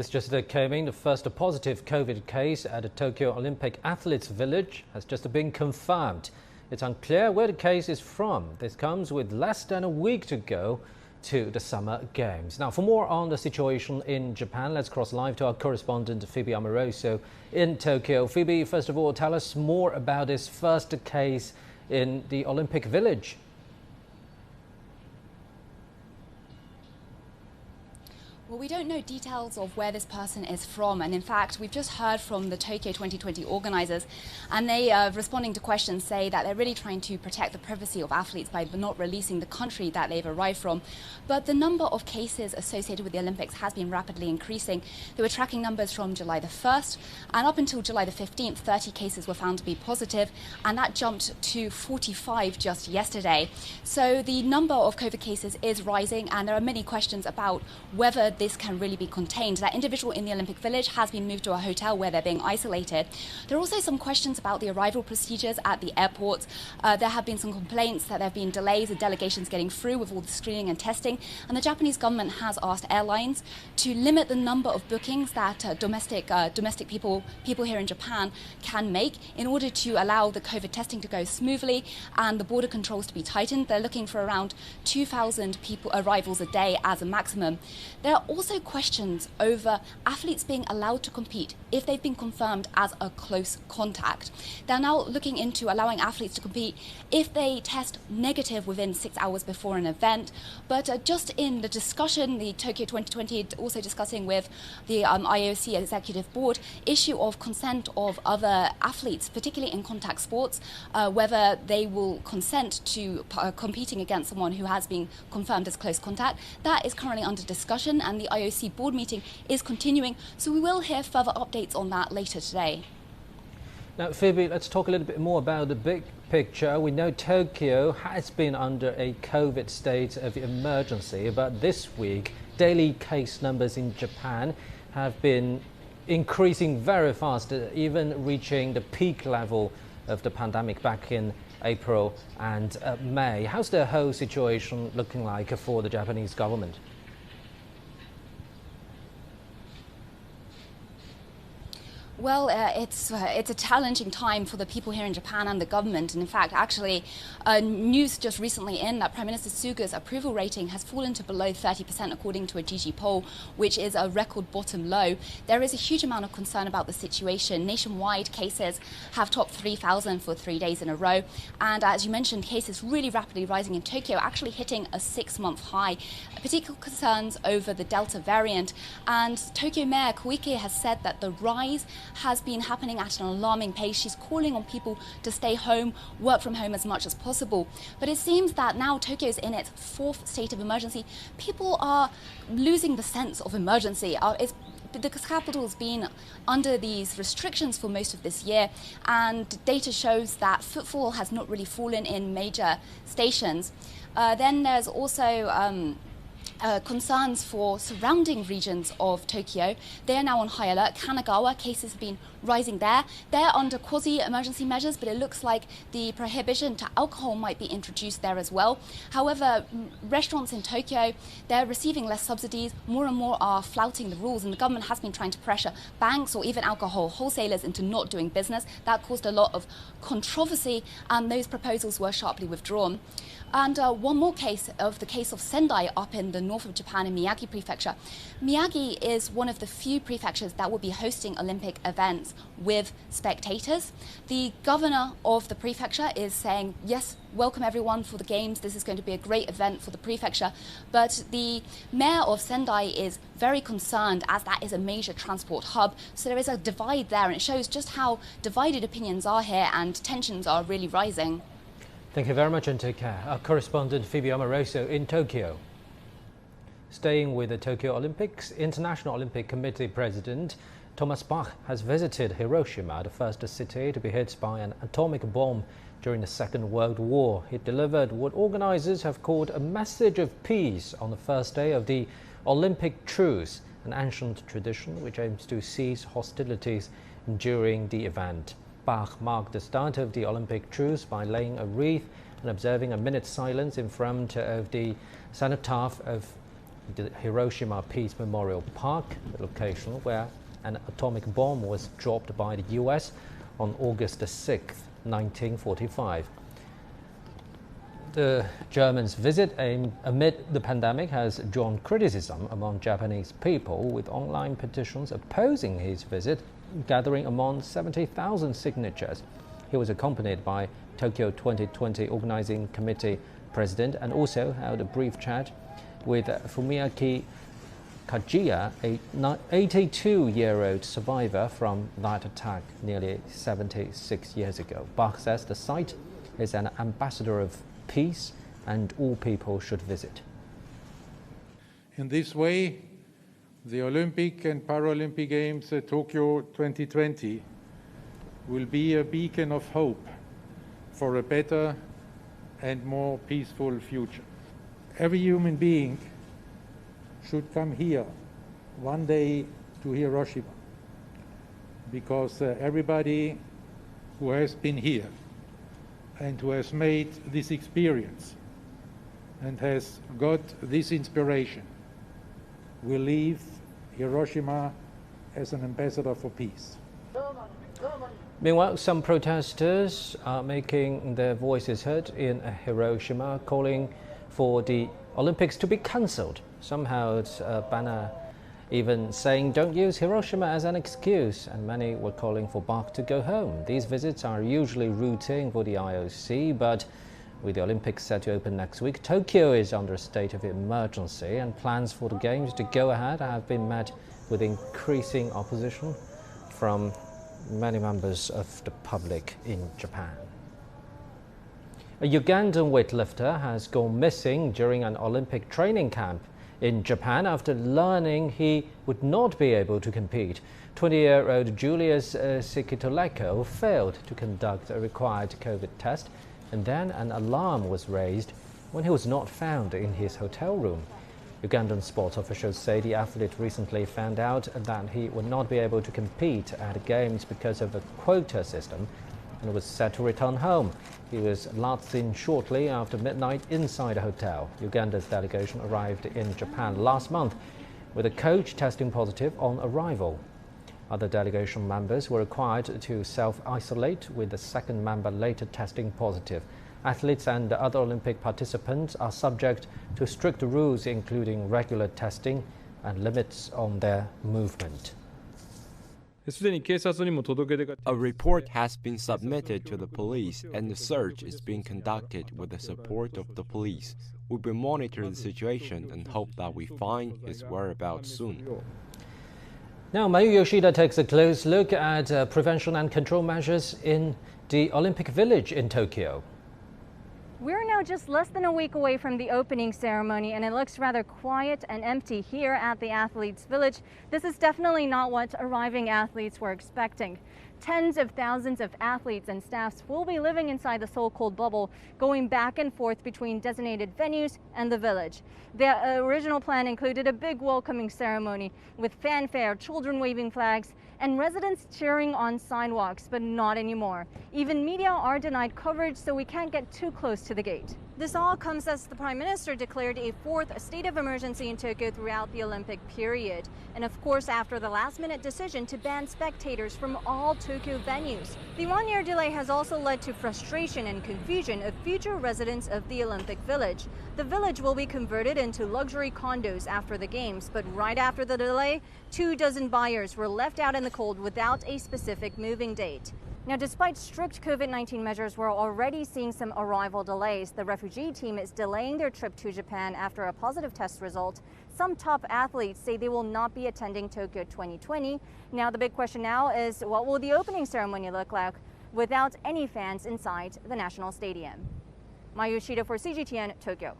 This just came in. The first positive COVID case at the Tokyo Olympic Athletes Village has just been confirmed. It's unclear where the case is from. This comes with less than a week to go to the Summer Games. Now, for more on the situation in Japan, let's cross live to our correspondent Phoebe Amoroso in Tokyo. Phoebe, first of all, tell us more about this first case in the Olympic Village. Well, we don't know details of where this person is from, and in fact we've just heard from the Tokyo 2020 organisers, and they responding to questions say that they're really trying to protect the privacy of athletes by not releasing the country that they've arrived from. But the number of cases associated with the Olympics has been rapidly increasing. They were tracking numbers from July the 1st, and up until July the 15th 30 cases were found to be positive, and that jumped to 45 just yesterday. So the number of COVID cases is rising, and there are many questions about whether this can really be contained. That individual in the Olympic Village has been moved to a hotel where they're being isolated. There are also some questions about the arrival procedures at the airports. There have been some complaints that there have been delays in delegations getting through with all the screening and testing, and the Japanese government has asked airlines to limit the number of bookings that domestic people here in Japan can make in order to allow the COVID testing to go smoothly and the border controls to be tightened. They're looking for around 2,000 arrivals a day as a maximum. There are also questions over athletes being allowed to compete if they've been confirmed as a close contact. They're now looking into allowing athletes to compete if they test negative within 6 hours before an event. But just in the discussion, the Tokyo 2020 also discussing with the IOC Executive Board issue of consent of other athletes, particularly in contact sports, whether they will consent to competing against someone who has been confirmed as close contact. That is currently under discussion, and the IOC board meeting is continuing, so we will hear further updates on that later today. Now, Phoebe, let's talk a little bit more about the big picture. We know Tokyo has been under a COVID state of emergency, but this week daily case numbers in Japan have been increasing very fast, even reaching the peak level of the pandemic back in April and May. How's the whole situation looking like for the Japanese government? Well, it's a challenging time for the people here in Japan and the government. And in fact, actually, news just recently in that Prime Minister Suga's approval rating has fallen to below 30% according to a GG poll, which is a record bottom low. There is a huge amount of concern about the situation. Nationwide cases have topped 3,000 for 3 days in a row. And as you mentioned, cases really rapidly rising in Tokyo, actually hitting a 6-month high. Particular concerns over the Delta variant. And Tokyo Mayor Koike has said that the rise has been happening at an alarming pace. She's calling on people to stay home, work from home as much as possible. But it seems that now Tokyo is in its 4th state of emergency. People are losing the sense of emergency. The capital has been under these restrictions for most of this year, and data shows that footfall has not really fallen in major stations. Then there's also concerns for surrounding regions of Tokyo. They are now on high alert. Kanagawa cases have been rising there. They're under quasi-emergency measures, but it looks like the prohibition to alcohol might be introduced there as well. However, restaurants in Tokyo, they're receiving less subsidies. More and more are flouting the rules, and the government has been trying to pressure banks or even alcohol wholesalers into not doing business. That caused a lot of controversy, and those proposals were sharply withdrawn. And one more case of the case of Sendai up in the north of Japan in Miyagi Prefecture. Miyagi is one of the few prefectures that will be hosting Olympic events with spectators. The governor of the prefecture is saying, yes, welcome everyone for the games. This is going to be a great event for the prefecture. But the mayor of Sendai is very concerned, as that is a major transport hub. So there is a divide there, and it shows just how divided opinions are here and tensions are really rising. Thank you very much, and take care. Our correspondent Phoebe Amoroso in Tokyo. Staying with the Tokyo Olympics, International Olympic Committee President Thomas Bach has visited Hiroshima, the first city to be hit by an atomic bomb during the Second World War. He delivered what organizers have called a message of peace on the first day of the Olympic truce, an ancient tradition which aims to cease hostilities during the event. Bach marked the start of the Olympic truce by laying a wreath and observing a minute's silence in front of the cenotaph of the Hiroshima Peace Memorial Park, the location where an atomic bomb was dropped by the US on August 6, 1945. The German's visit amid the pandemic has drawn criticism among Japanese people, with online petitions opposing his visit gathering among 70,000 signatures. He was accompanied by Tokyo 2020 Organizing Committee President and also held a brief chat with Fumiaki Kajiya, a 82-year-old survivor from that attack nearly 76 years ago. Bach says the site is an ambassador of peace and all people should visit. In this way, the Olympic and Paralympic Games at Tokyo 2020 will be a beacon of hope for a better and more peaceful future. Every human being should come here one day to Hiroshima, because everybody who has been here and who has made this experience and has got this inspiration will leave Hiroshima as an ambassador for peace. Meanwhile, some protesters are making their voices heard in Hiroshima, calling for the Olympics to be cancelled. Some held a banner even saying don't use Hiroshima as an excuse, and many were calling for Bach to go home. These visits are usually routine for the IOC, but with the Olympics set to open next week, Tokyo is under a state of emergency, and plans for the Games to go ahead have been met with increasing opposition from many members of the public in Japan. A Ugandan weightlifter has gone missing during an Olympic training camp in Japan after learning he would not be able to compete. 20-year-old Julius Sikitoleko failed to conduct a required COVID test, and then an alarm was raised when he was not found in his hotel room. Ugandan sports officials say the athlete recently found out that he would not be able to compete at the Games because of a quota system and was set to return home. He was last seen shortly after midnight inside a hotel. Uganda's delegation arrived in Japan last month with a coach testing positive on arrival. Other delegation members were required to self-isolate, with the second member later testing positive. Athletes and other Olympic participants are subject to strict rules, including regular testing and limits on their movement. A report has been submitted to the police and the search is being conducted with the support of the police. We will monitor the situation and hope that we find his whereabouts soon. Now, Mayu Yoshida takes a close look at prevention and control measures in the Olympic Village in Tokyo. We're now just less than a week away from the opening ceremony, and it looks rather quiet and empty here at the Athletes' Village. This is definitely not what arriving athletes were expecting. Tens of thousands of athletes and staffs will be living inside the so-called bubble, going back and forth between designated venues and the village. The original plan included a big welcoming ceremony with fanfare, children waving flags, and residents cheering on sidewalks, but not anymore. Even media are denied coverage, so we can't get too close to the gate. This all comes as the Prime Minister declared a fourth state of emergency in Tokyo throughout the Olympic period. And of course, after the last-minute decision to ban spectators from all Tokyo venues. The one-year delay has also led to frustration and confusion of future residents of the Olympic Village. The village will be converted into luxury condos after the Games, but right after the delay, 24 buyers were left out in the cold without a specific moving date. Now, despite strict COVID-19 measures, we're already seeing some arrival delays. The refugee team is delaying their trip to Japan after a positive test result. Some top athletes say they will not be attending Tokyo 2020. Now, the big question now is, what will the opening ceremony look like without any fans inside the National Stadium? Mayu Yoshida for CGTN, Tokyo.